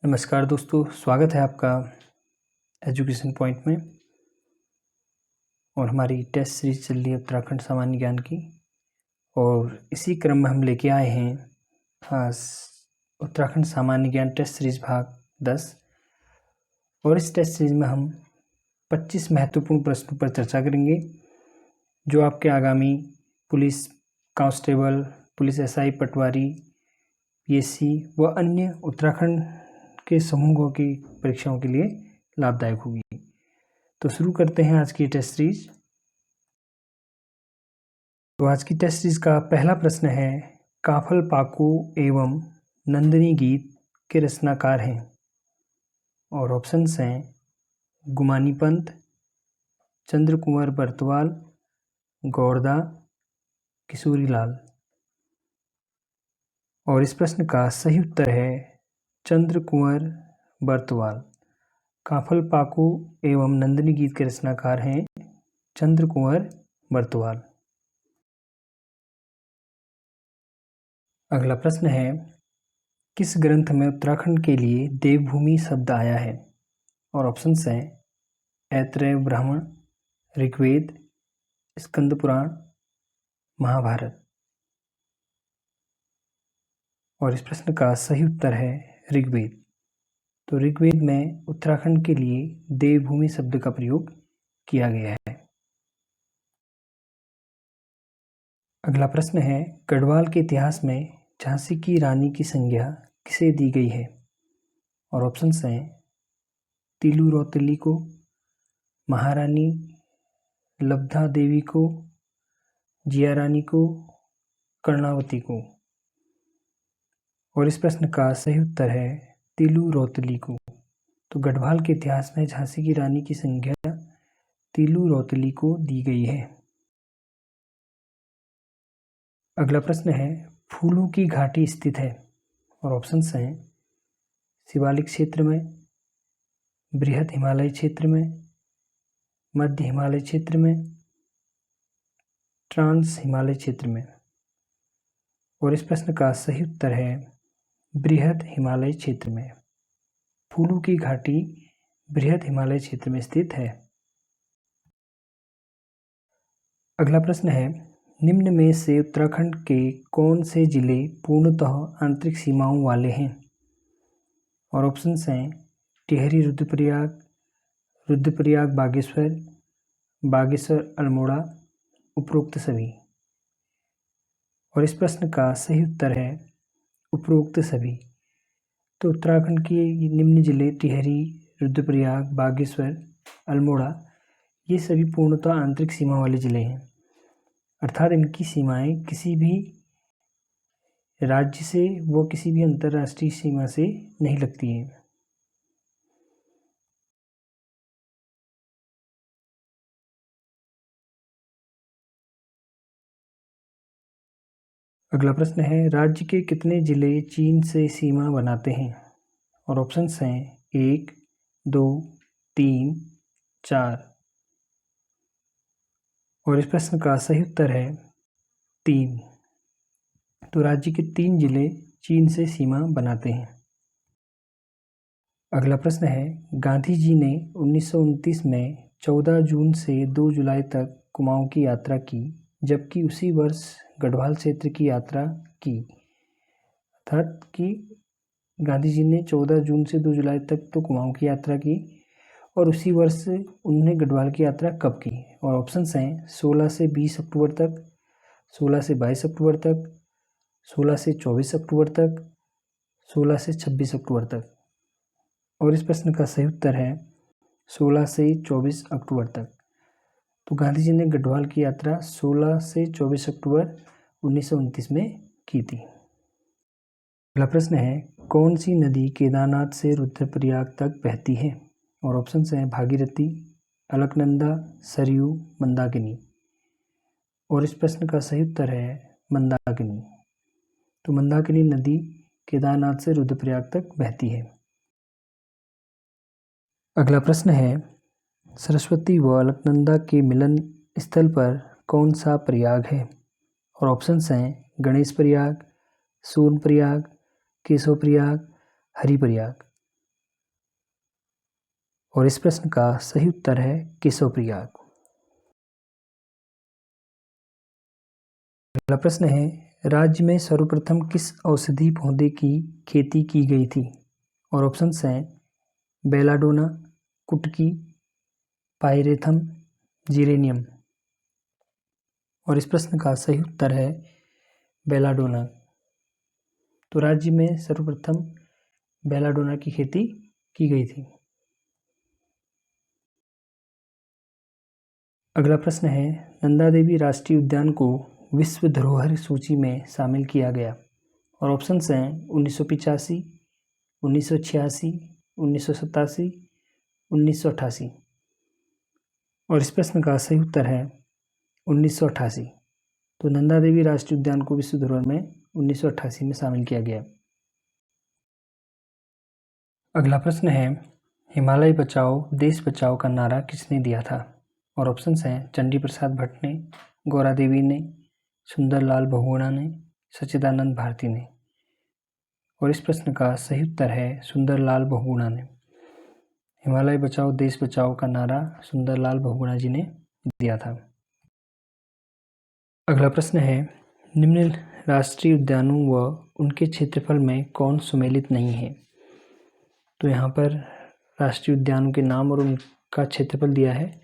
नमस्कार दोस्तों, स्वागत है आपका एजुकेशन पॉइंट में। और हमारी टेस्ट सीरीज चल रही है उत्तराखंड सामान्य ज्ञान की, और इसी क्रम में हम लेके आए हैं उत्तराखंड सामान्य ज्ञान टेस्ट सीरीज भाग 10। और इस टेस्ट सीरीज में हम 25 महत्वपूर्ण प्रश्नों पर चर्चा करेंगे जो आपके आगामी पुलिस कांस्टेबल, पुलिस एसआई, पटवारी, पीएससी व अन्य उत्तराखंड के समूहों की परीक्षाओं के लिए लाभदायक होगी। तो शुरू करते हैं आज की टेस्ट सीरीज। तो आज की टेस्ट सीरीज का पहला प्रश्न है, काफल पाकू एवं नंदिनी गीत के रचनाकार हैं। और ऑप्शंस हैं गुमानी पंत, चंद्र कुंवर बर्तवाल, गौरदा, किशोरी लाल। और इस प्रश्न का सही उत्तर है चंद्र कुंवर बर्तवाल। काफल पाकू एवं नंदिनी गीत के रचनाकार हैं चंद्र कुंवर बर्तवाल। अगला प्रश्न है, किस ग्रंथ में उत्तराखंड के लिए देवभूमि शब्द आया है? और ऑप्शंस हैं ऐतरेय ब्राह्मण, ऋग्वेद, स्कंद पुराण, महाभारत। और इस प्रश्न का सही उत्तर है ऋग्वेद। तो ऋग्वेद में उत्तराखंड के लिए देवभूमि शब्द का प्रयोग किया गया है। अगला प्रश्न है, गढ़वाल के इतिहास में झांसी की रानी की संज्ञा किसे दी गई है? और ऑप्शंस हैं तिलू रौतेली को, महारानी लब्धा देवी को, जिया रानी को, कर्णावती को। और इस प्रश्न का सही उत्तर है तिलू रौतेली को। तो गढ़वाल के इतिहास में झांसी की रानी की संज्ञा तिलू रौतेली को दी गई है। अगला प्रश्न है, फूलों की घाटी स्थित है? और ऑप्शंस हैं शिवालिक क्षेत्र में, बृहद हिमालय क्षेत्र में, मध्य हिमालय क्षेत्र में, ट्रांस हिमालय क्षेत्र में। और इस प्रश्न का सही उत्तर है बृहद हिमालय क्षेत्र में। फूलों की घाटी बृहद हिमालय क्षेत्र में स्थित है। अगला प्रश्न है, निम्न में से उत्तराखंड के कौन से जिले पूर्णतः आंतरिक सीमाओं वाले हैं? और ऑप्शंस हैं टिहरी रुद्रप्रयाग, रुद्रप्रयाग बागेश्वर, बागेश्वर अल्मोड़ा, उपरोक्त सभी। और इस प्रश्न का सही उत्तर है उपरोक्त सभी। तो उत्तराखंड के निम्न जिले टिहरी, रुद्रप्रयाग, बागेश्वर, अल्मोड़ा ये सभी पूर्णतः आंतरिक सीमा वाले जिले हैं, अर्थात इनकी सीमाएं किसी भी राज्य से व किसी भी अंतर्राष्ट्रीय सीमा से नहीं लगती हैं। अगला प्रश्न है, राज्य के कितने जिले चीन से सीमा बनाते हैं? और ऑप्शंस हैं 1, 2, 3, 4। और इस प्रश्न का सही उत्तर है 3। तो राज्य के 3 जिले चीन से सीमा बनाते हैं। अगला प्रश्न है, गांधी जी ने 1929 में 14 जून से 2 जुलाई तक कुमाऊं की यात्रा की, जबकि उसी वर्ष गढ़वाल क्षेत्र की यात्रा की। अर्थात कि गांधी जी ने 14 जून से 2 जुलाई तक तो कुमाऊं की यात्रा की, और उसी वर्ष उन्होंने गढ़वाल की यात्रा कब की? और ऑप्शंस हैं 16 से 20 अक्टूबर तक, 16 से 22 अक्टूबर तक, 16 से 24 अक्टूबर तक, 16 से 26 अक्टूबर तक। और इस प्रश्न का सही उत्तर है 16 से 24 अक्टूबर तक। तो गांधी जी ने गढ़वाल की यात्रा 16 से 24 अक्टूबर 1929 में की थी। अगला प्रश्न है, कौन सी नदी केदारनाथ से रुद्रप्रयाग तक बहती है? और ऑप्शंस हैं भागीरथी, अलकनंदा, सरयू, मंदाकिनी। और इस प्रश्न का सही उत्तर है मंदाकिनी। तो मंदाकिनी नदी केदारनाथ से रुद्रप्रयाग तक बहती है। अगला प्रश्न है, सरस्वती व अलकनंदा के मिलन स्थल पर कौन सा प्रयाग है? और ऑप्शंस हैं गणेश प्रयाग, सोन प्रयाग, केशव प्रयाग, हरि प्रयाग। और इस प्रश्न का सही उत्तर है केशव प्रयाग। अगला प्रश्न है, राज्य में सर्वप्रथम किस औषधि पौधे की खेती की गई थी? और ऑप्शंस हैं बेलाडोना, कुटकी, पायरेथम, जीरेनियम। और इस प्रश्न का सही उत्तर है बेलाडोना। तो राज्य में सर्वप्रथम बेलाडोना की खेती की गई थी। अगला प्रश्न है, नंदा देवी राष्ट्रीय उद्यान को विश्व धरोहर सूची में शामिल किया गया। और ऑप्शंस हैं 1985, 1986, 1987, 1988। और इस प्रश्न का सही उत्तर है 1988। तो नंदा देवी राष्ट्रीय उद्यान को विश्व धरोहर में 1988 में शामिल किया गया। अगला प्रश्न है, हिमालय बचाओ देश बचाओ का नारा किसने दिया था? और ऑप्शंस हैं चंडी प्रसाद भट्ट ने, गौरा देवी ने, सुंदरलाल बहुगुणा ने, सच्चिदानंद भारती ने। और इस प्रश्न का सही उत्तर है सुंदरलाल बहुगुणा ने। हिमालय बचाओ देश बचाओ का नारा सुंदरलाल बहुगुणा जी ने दिया था। अगला प्रश्न है, निम्न राष्ट्रीय उद्यानों व उनके क्षेत्रफल में कौन सुमेलित नहीं है? तो यहाँ पर राष्ट्रीय उद्यानों के नाम और उनका क्षेत्रफल दिया है,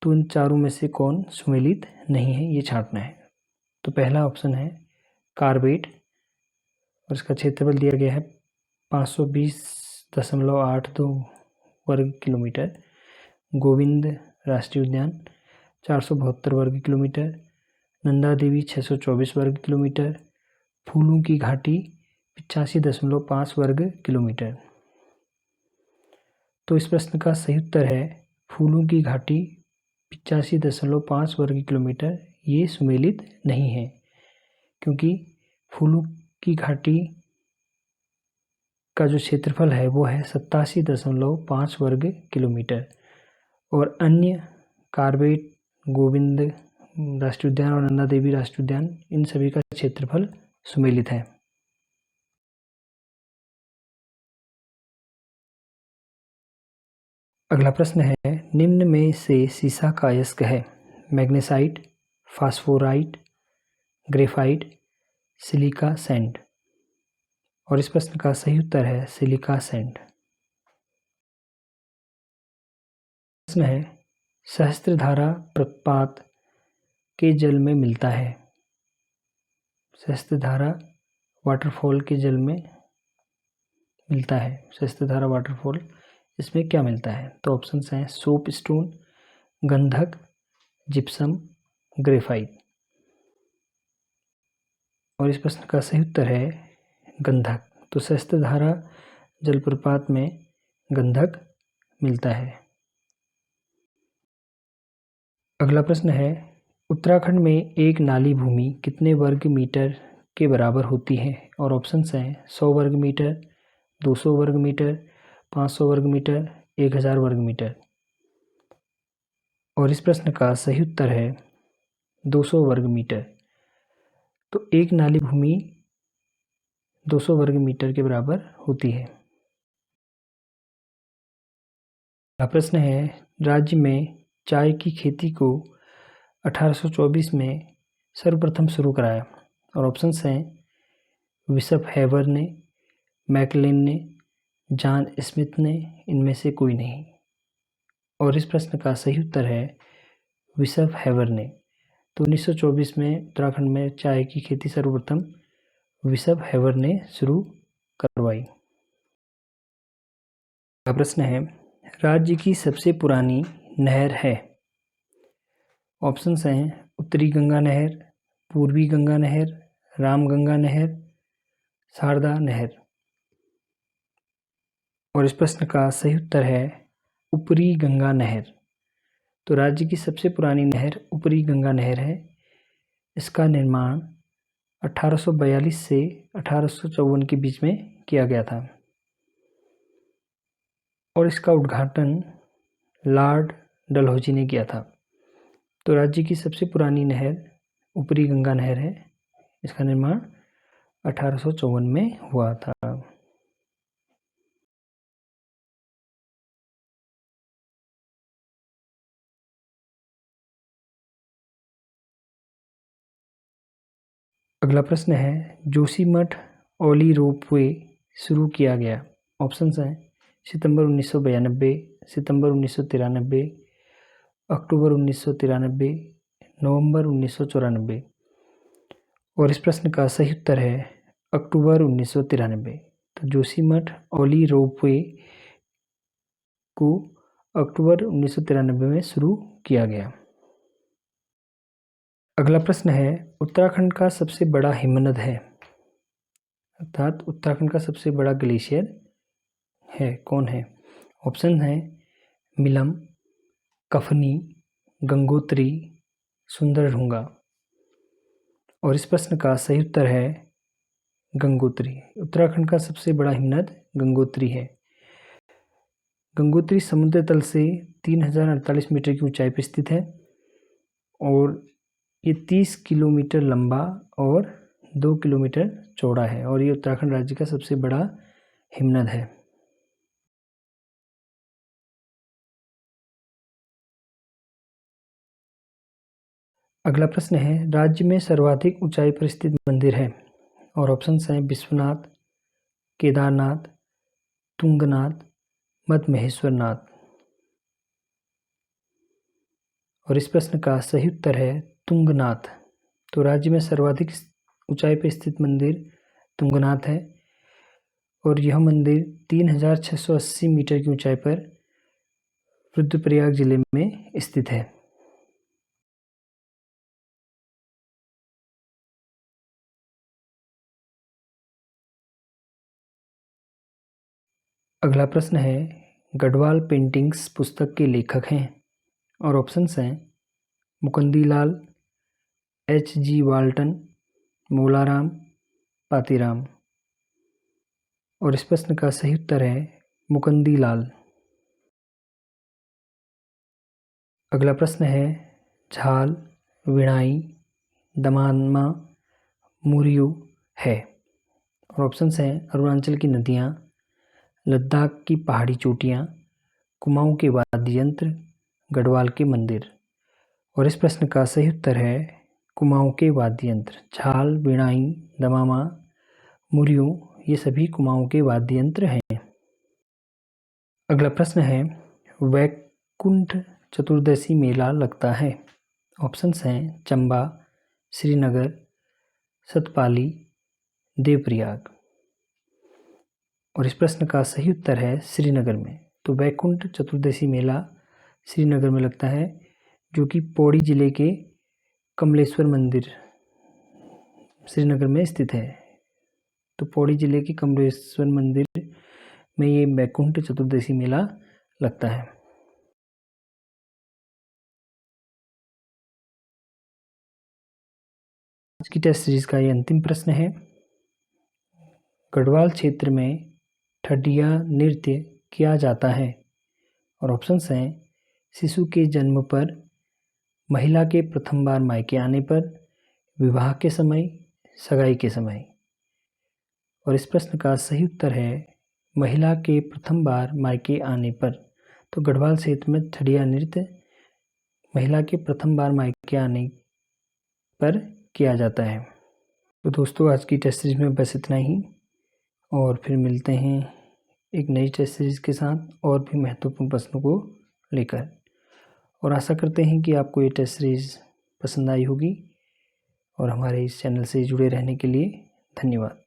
तो इन चारों में से कौन सुमेलित नहीं है ये छांटना है। तो पहला ऑप्शन है कार्बेट और इसका क्षेत्रफल दिया गया है 520.82 वर्ग किलोमीटर। गोविंद राष्ट्रीय उद्यान 472 वर्ग किलोमीटर। नंदा देवी 624 वर्ग किलोमीटर। फूलों की घाटी 85.5 वर्ग किलोमीटर। तो इस प्रश्न का सही उत्तर है फूलों की घाटी 85.5 वर्ग किलोमीटर। ये सुमेलित नहीं है क्योंकि फूलों की घाटी का जो क्षेत्रफल है वो है 87.5 वर्ग किलोमीटर। और अन्य कार्बेट, गोविंद राष्ट्रीय उद्यान और नंदा देवी राष्ट्रीय उद्यान, इन सभी का क्षेत्रफल सुमेलित है। अगला प्रश्न है, निम्न में से सीसा का अयस्क है? Magnesite, phosphorite, graphite, silica sand. और इस प्रश्न का सही उत्तर है सिलिका सैंड। प्रश्न है, सहस्त्रधारा प्रपात के जल में मिलता है। सहस्त्रधारा वाटरफॉल के जल में मिलता है। सहस्त्रधारा वाटरफॉल, इसमें क्या मिलता है? तो ऑप्शंस हैं सोप स्टोन, गंधक, जिप्सम, ग्रेफाइट। और इस प्रश्न का सही उत्तर है गंधक। तो सहस्त्रधारा जलप्रपात में गंधक मिलता है। अगला प्रश्न है, उत्तराखंड में एक नाली भूमि कितने वर्ग मीटर के बराबर होती है? और ऑप्शंस हैं 100 वर्ग मीटर, 200 वर्ग मीटर, 500 वर्ग मीटर, 1000 वर्ग मीटर। और इस प्रश्न का सही उत्तर है 200 वर्ग मीटर। तो एक नाली भूमि 200 वर्ग मीटर के बराबर होती है। अगला प्रश्न है, राज्य में चाय की खेती को 1824 में सर्वप्रथम शुरू कराया। और ऑप्शंस हैं बिशप हेबर ने, मैकलेन ने, जॉन स्मिथ ने, इनमें से कोई नहीं। और इस प्रश्न का सही उत्तर है बिशप हेबर ने। तो 1924 में उत्तराखंड में चाय की खेती सर्वप्रथम बिशप हेबर ने शुरू करवाई। अगला प्रश्न है, राज्य की सबसे पुरानी नहर है? ऑप्शंस हैं उत्तरी गंगा नहर, पूर्वी गंगा नहर, रामगंगा नहर, शारदा नहर। और इस प्रश्न का सही उत्तर है ऊपरी गंगा नहर। तो राज्य की सबसे पुरानी नहर ऊपरी गंगा नहर है। इसका निर्माण 1842 से 1854 के बीच में किया गया था। और इसका उद्घाटन लॉर्ड डलहौजी ने किया था। तो राज्य की सबसे पुरानी नहर ऊपरी गंगा नहर है। इसका निर्माण 1854 में हुआ था। अगला प्रश्न है, जोशीमठ औली रोपवे शुरू किया गया। ऑप्शंस हैं सितंबर 1992, सितंबर 1993, अक्टूबर 1993, नवंबर 1994। और इस प्रश्न का सही उत्तर है अक्टूबर 1993। तो जोशीमठ औली रोपवे को अक्टूबर 1993 में शुरू किया गया। अगला प्रश्न है, उत्तराखंड का सबसे बड़ा हिमनद है, अर्थात उत्तराखंड का सबसे बड़ा ग्लेशियर है, कौन है? ऑप्शन है मिलम, कफनी, गंगोत्री, सुंदरढूंगा। और इस प्रश्न का सही उत्तर है गंगोत्री। उत्तराखंड का सबसे बड़ा हिमनद गंगोत्री है। गंगोत्री समुद्र तल से 3048 मीटर की ऊंचाई पर स्थित है और ये 30 किलोमीटर लंबा और 2 किलोमीटर चौड़ा है और ये उत्तराखंड राज्य का सबसे बड़ा हिमनद है। अगला प्रश्न है, राज्य में सर्वाधिक ऊंचाई पर स्थित मंदिर है और ऑप्शंस हैं विश्वनाथ, केदारनाथ, तुंगनाथ, मद्महेश्वरनाथ। और इस प्रश्न का सही उत्तर है तुंगनाथ। तो राज्य में सर्वाधिक ऊंचाई पर स्थित मंदिर तुंगनाथ है और यह मंदिर 3680 मीटर की ऊंचाई पर रुद्रप्रयाग जिले में स्थित है। अगला प्रश्न है, गढ़वाल पेंटिंग्स पुस्तक के लेखक हैं और ऑप्शंस हैं मुकुंदीलाल, H.G. वाल्टन, मोलाराम, पातीराम। और इस प्रश्न का सही उत्तर है मुकुंदीलाल। अगला प्रश्न है, झाल, विणाई, दमामा, मुरियू है और ऑप्शंस हैं अरुणाचल की नदियाँ, लद्दाख की पहाड़ी चोटियाँ, कुमाऊँ के वाद्य यंत्र, गढ़वाल के मंदिर। और इस प्रश्न का सही उत्तर है कुमाऊँ के वाद्य यंत्र। झाल, विणाई, दमामा, मुरियू ये सभी कुमाऊँ के वाद्य यंत्र हैं। अगला प्रश्न है, वैकुंठ चतुर्दशी मेला लगता है। ऑप्शंस हैं चंबा, श्रीनगर, सतपाली, देवप्रयाग। और इस प्रश्न का सही उत्तर है श्रीनगर में। तो वैकुंठ चतुर्दशी मेला श्रीनगर में लगता है, जो कि पौड़ी जिले के कमलेश्वर मंदिर श्रीनगर में स्थित है। तो पौड़ी जिले के कमलेश्वर मंदिर में ये वैकुंठ चतुर्दशी मेला लगता है। आज की टेस्ट सीरीज का ये अंतिम प्रश्न है, गढ़वाल क्षेत्र में ठडिया नृत्य किया जाता है और ऑप्शंस हैं शिशु के जन्म पर, महिला के प्रथम बार मायके आने पर, विवाह के समय, सगाई के समय। और इस प्रश्न का सही उत्तर है महिला के प्रथम बार मायके आने पर। तो गढ़वाल क्षेत्र में ठडिया नृत्य महिला के प्रथम बार मायके आने पर किया जाता है। तो दोस्तों आज की टेस्ट सीरीज में बस इतना ही और फिर मिलते हैं एक नई टेस्ट सीरीज के साथ और भी महत्वपूर्ण प्रश्नों को लेकर। और आशा करते हैं कि आपको ये टेस्ट सीरीज पसंद आई होगी और हमारे इस चैनल से जुड़े रहने के लिए धन्यवाद।